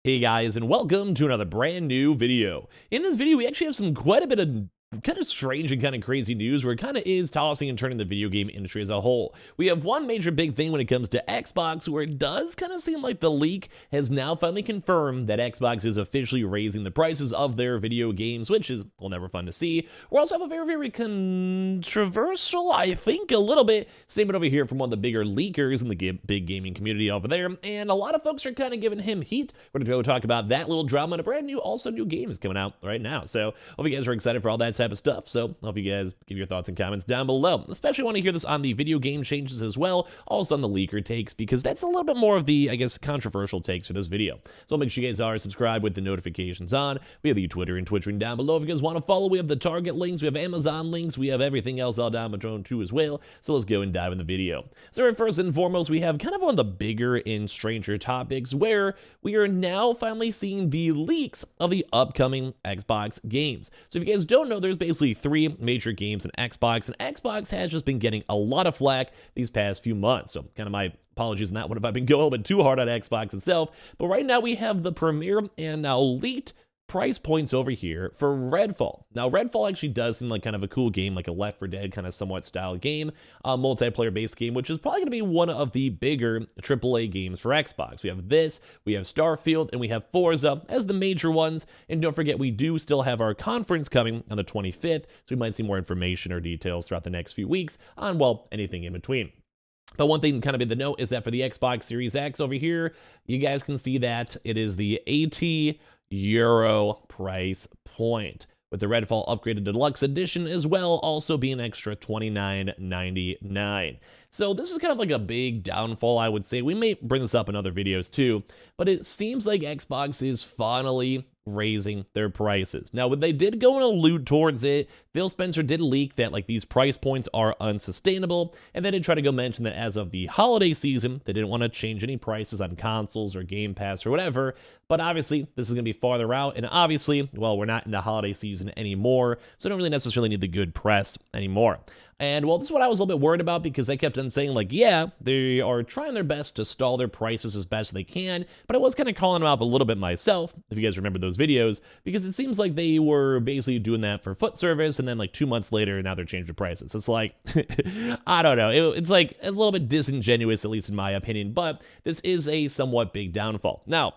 Hey guys, and welcome to another brand new video. In this video, we actually have quite a bit of kind of strange and kind of crazy news where it kind of is tossing and turning the video game industry as a whole. We have one major big thing when it comes to Xbox, where it does kind of seem like the leak has now finally confirmed that Xbox is officially raising the prices of their video games, which is, well, never fun to see. We also have a very controversial, I think, a little bit, statement over here from one of the bigger leakers in the big gaming community over there, and a lot of folks are kind of giving him heat. We're going to go talk about that little drama, and a brand new, also new game is coming out right now. So, hope you guys are excited for all that type of stuff. So, hope you guys give your thoughts and comments down below. Especially want to hear this on the video game changes as well, also on the leaker takes, because that's a little bit more of the, I guess, controversial takes for this video. So, make sure you guys are subscribed with the notifications on. We have the Twitter and Twitch down below if you guys want to follow. We have the Target links, we have Amazon links, we have everything else all down below too as well. So, let's go and dive in the video. So, first and foremost, we have kind of one of the bigger and stranger topics where we are now finally seeing the leaks of the upcoming Xbox games. So if you guys don't know, there's basically three major games in Xbox, and Xbox has just been getting a lot of flack these past few months. So kind of my apologies on that one if I've been going a little bit too hard on Xbox itself. But right now we have the premiere and now leaked price points over here for Redfall. Now, Redfall actually does seem like kind of a cool game, like a Left 4 Dead kind of somewhat style game, multiplayer-based game, which is probably going to be one of the bigger AAA games for Xbox. We have this, we have Starfield, and we have Forza as the major ones. And don't forget, we do still have our conference coming on the 25th, so we might see more information or details throughout the next few weeks on, well, anything in between. But one thing kind of in the note is that for the Xbox Series X over here, you guys can see that it is the €80 price point, with the Redfall upgraded deluxe edition as well also being extra $29.99. So this is kind of like a big downfall, I would say. We may bring this up in other videos too, but it seems like Xbox is finally raising their prices. Now, when they did go and allude towards it, Phil Spencer did leak that like these price points are unsustainable, and they did try to go mention that as of the holiday season, they didn't want to change any prices on consoles or Game Pass or whatever. But obviously, this is going to be farther out, and obviously, well, we're not in the holiday season anymore, so don't really necessarily need the good press anymore. And, well, this is what I was a little bit worried about, because they kept on saying, like, yeah, they are trying their best to stall their prices as best they can, but I was kind of calling them out a little bit myself, if you guys remember those videos, because it seems like they were basically doing that for foot service, and then, like, 2 months later, now they're changing the prices. It's like, I don't know, it's like a little bit disingenuous, at least in my opinion, but this is a somewhat big downfall. Now,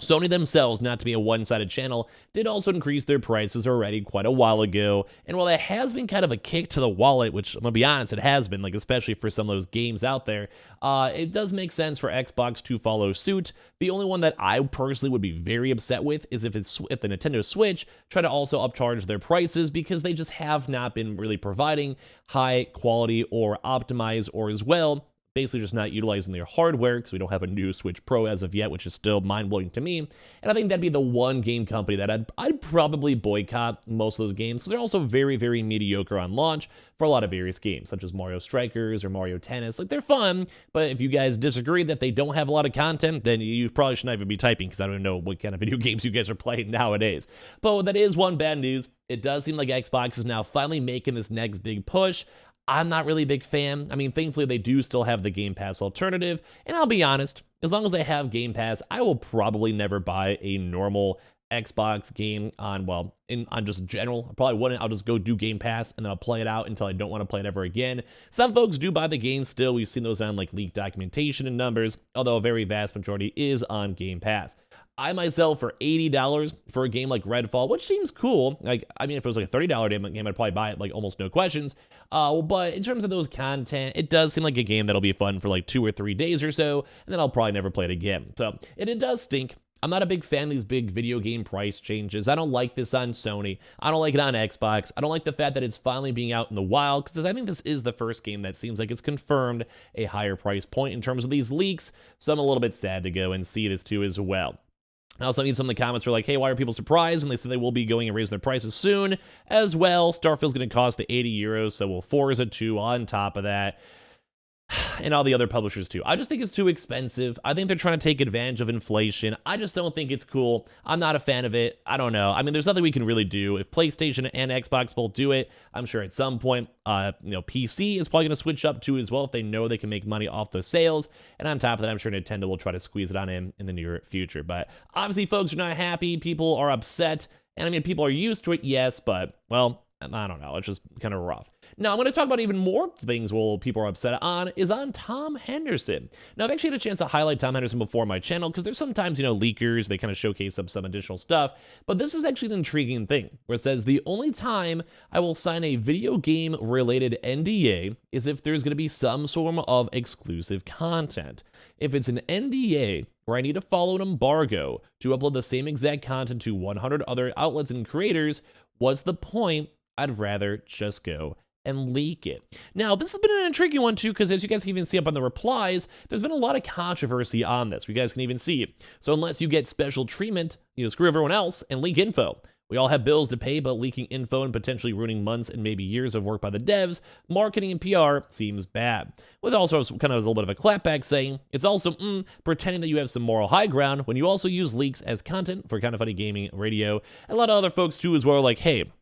Sony themselves, not to be a one-sided channel, did also increase their prices already quite a while ago, and while that has been kind of a kick to the wallet, which I'm gonna be honest, it has been, like especially for some of those games out there, it does make sense for Xbox to follow suit. The only one that I personally would be very upset with is if the Nintendo Switch try to also upcharge their prices, because they just have not been really providing high quality or optimized, or as well, basically just not utilizing their hardware, because we don't have a new Switch Pro as of yet, which is still mind-blowing to me. And I think that'd be the one game company that I'd probably boycott most of those games, because they're also very mediocre on launch for a lot of various games, such as Mario Strikers or Mario Tennis. Like, they're fun, but if you guys disagree that they don't have a lot of content, then you probably should not even be typing, because I don't know what kind of video games you guys are playing nowadays. But that is one bad news. It does seem like Xbox is now finally making this next big push. I'm not really a big fan. I mean, thankfully, they do still have the Game Pass alternative, and I'll be honest, as long as they have Game Pass, I will probably never buy a normal Xbox game on just general. I probably wouldn't. I'll just go do Game Pass, and then I'll play it out until I don't want to play it ever again. Some folks do buy the game still. We've seen those on, like, leaked documentation and numbers, although a very vast majority is on Game Pass. I myself, for $80 for a game like Redfall, which seems cool. Like, I mean, if it was like a $30 game, I'd probably buy it, like, almost no questions. But in terms of those content, it does seem like a game that'll be fun for like 2 or 3 days or so, and then I'll probably never play it again. So, it does stink. I'm not a big fan of these big video game price changes. I don't like this on Sony. I don't like it on Xbox. I don't like the fact that it's finally being out in the wild, because I think this is the first game that seems like it's confirmed a higher price point in terms of these leaks. So I'm a little bit sad to go and see this too as well. I also need some of the comments were like, hey, why are people surprised? And they said they will be going and raising their prices soon as well. Starfield's going to cost the €80, so will Forza 2 on top of that. and all the other publishers too. I just think it's too expensive. I think they're trying to take advantage of inflation. I just don't think it's cool. I'm not a fan of it. I don't know. I mean, there's nothing we can really do. If PlayStation and Xbox both do it, I'm sure at some point, PC is probably going to switch up too as well if they know they can make money off those sales. And on top of that, I'm sure Nintendo will try to squeeze it on in the near future. But obviously, folks are not happy. People are upset. And I mean, people are used to it, yes, but, well, I don't know. It's just kind of rough. Now, I'm going to talk about even more things people are upset on is on Tom Henderson. Now, I've actually had a chance to highlight Tom Henderson before on my channel because there's sometimes, leakers, they kind of showcase up some additional stuff. But this is actually an intriguing thing where it says the only time I will sign a video game related NDA is if there's going to be some sort of exclusive content. If it's an NDA where I need to follow an embargo to upload the same exact content to 100 other outlets and creators, what's the point? I'd rather just go and leak it. Now, this has been an intriguing one too, because as you guys can even see up on the replies, there's been a lot of controversy on this. You guys can even see it. So unless you get special treatment, screw everyone else and leak info. We all have bills to pay, but leaking info and potentially ruining months and maybe years of work by the devs, marketing and PR seems bad. With also kind of a little bit of a clapback saying, it's also pretending that you have some moral high ground when you also use leaks as content for Kind of Funny Gaming Radio. And a lot of other folks too as well are like, hey,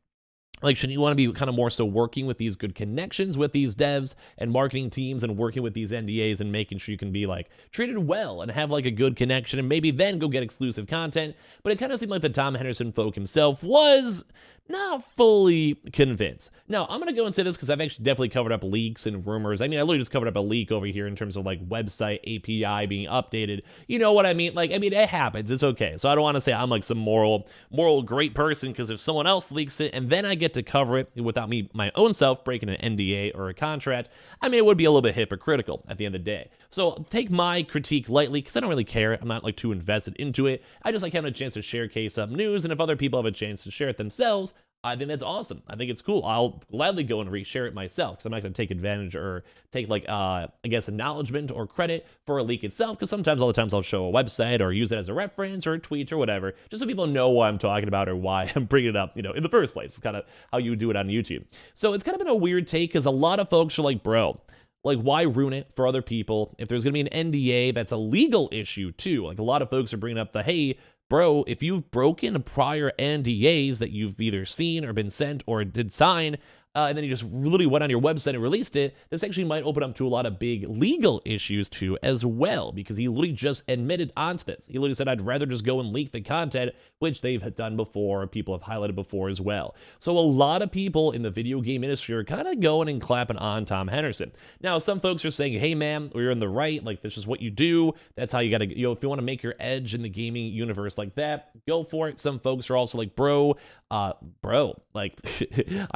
shouldn't you want to be kind of more so working with these good connections with these devs and marketing teams and working with these NDAs and making sure you can be treated well and have a good connection and maybe then go get exclusive content? But it kind of seemed like the Tom Henderson folk himself was not fully convinced. Now, I'm going to go and say this because I've actually definitely covered up leaks and rumors. I mean, I literally just covered up a leak over here in terms of website API being updated. You know what I mean? It happens. It's okay. So I don't want to say I'm some moral great person because if someone else leaks it and then I get to cover it without me, my own self, breaking an NDA or a contract, I mean, it would be a little bit hypocritical at the end of the day. So take my critique lightly because I don't really care. I'm not too invested into it. I just having a chance to share case up news, and if other people have a chance to share it themselves, I think that's awesome. I think it's cool. I'll gladly go and reshare it myself because I'm not going to take advantage or take I guess acknowledgement or credit for a leak itself, because sometimes all the times I'll show a website or use it as a reference or a tweet or whatever, just so people know what I'm talking about or why I'm bringing it up, in the first place. It's kind of how you do it on YouTube. So it's kind of been a weird take because a lot of folks are like, bro, why ruin it for other people? If there's going to be an NDA, that's a legal issue too. A lot of folks are bringing up the, hey, bro, if you've broken prior NDAs that you've either seen or been sent or did sign, and then you just literally went on your website and released it, this actually might open up to a lot of big legal issues too as well, because he literally just admitted onto this. He literally said, I'd rather just go and leak the content, which they've done before, people have highlighted before as well. So a lot of people in the video game industry are kind of going and clapping on Tom Henderson. Now, some folks are saying, hey man, you're in the right, this is what you do. That's how you gotta, if you want to make your edge in the gaming universe like that, go for it. Some folks are also like, bro, I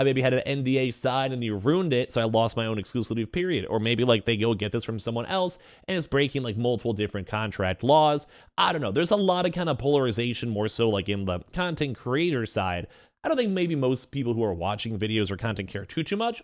maybe had an NDA signed and you ruined it, so I lost my own exclusivity period. Or maybe they go get this from someone else and it's breaking multiple different contract laws. I don't know. There's a lot of kind of polarization more so in the content creator side. I don't think maybe most people who are watching videos or content care too much.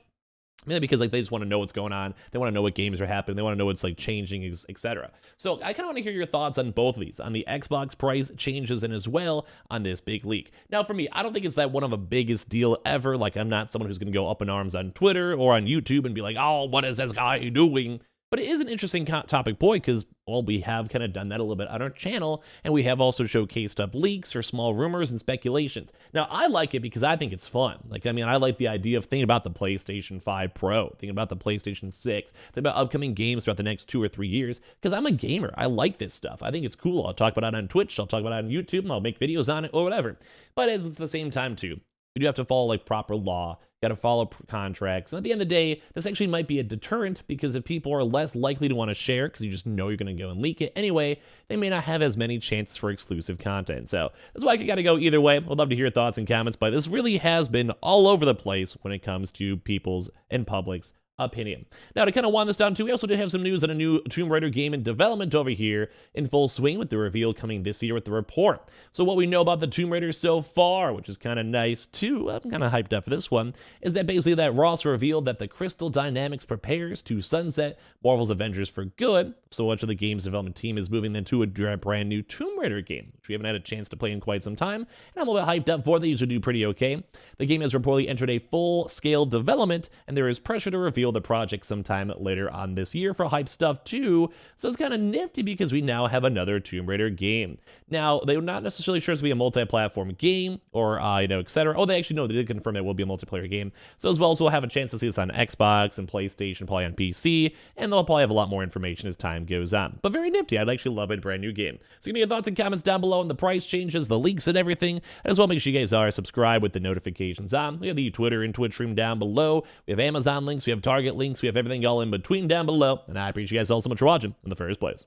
Mainly because they just want to know what's going on. They want to know what games are happening. They want to know what's changing, etc. So I kind of want to hear your thoughts on both of these, on the Xbox price changes and as well on this big leak. Now, for me, I don't think it's that one of the biggest deal ever. I'm not someone who's going to go up in arms on Twitter or on YouTube and be like, oh, what is this guy doing? But it is an interesting topic point because, well, we have kind of done that a little bit on our channel, and we have also showcased up leaks or small rumors and speculations. Now, I like it because I think it's fun. I like the idea of thinking about the PlayStation 5 Pro, thinking about the PlayStation 6, thinking about upcoming games throughout the next 2 or 3 years, because I'm a gamer. I like this stuff. I think it's cool. I'll talk about it on Twitch. I'll talk about it on YouTube, and I'll make videos on it or whatever. But at the same time, too, you do have to follow proper law. Got to follow contracts. And at the end of the day, this actually might be a deterrent because if people are less likely to want to share because you just know you're going to go and leak it anyway, they may not have as many chances for exclusive content. So that's why I got to go either way. I'd love to hear your thoughts and comments, but this really has been all over the place when it comes to people's and public's opinion. Now, to kind of wind this down too, we also did have some news on a new Tomb Raider game in development over here in full swing with the reveal coming this year with the report. So what we know about the Tomb Raider so far, which is kind of nice too, I'm kind of hyped up for this one, is that basically that Ross revealed that the Crystal Dynamics prepares to sunset Marvel's Avengers for good. So much of the game's development team is moving into a brand new Tomb Raider game, which we haven't had a chance to play in quite some time, and I'm a little bit hyped up for. They usually do pretty okay. The game has reportedly entered a full-scale development, and there is pressure to reveal reveal the project sometime later on this year for hype stuff too. So it's kind of nifty because we now have another Tomb Raider game. Now, they're not necessarily sure it's going to be a multi-platform game or, etc. Oh, they actually know they did confirm it will be a multiplayer game. So as well as we'll have a chance to see this on Xbox and PlayStation, probably on PC, and they'll probably have a lot more information as time goes on. But very nifty. I'd actually love a brand new game. So give me your thoughts and comments down below on the price changes, the leaks, and everything. And as well, make sure you guys are subscribed with the notifications on. We have the Twitter and Twitch stream down below. We have Amazon links. We have Target links. We have everything all in between down below. And I appreciate you guys all so much for watching in the first place.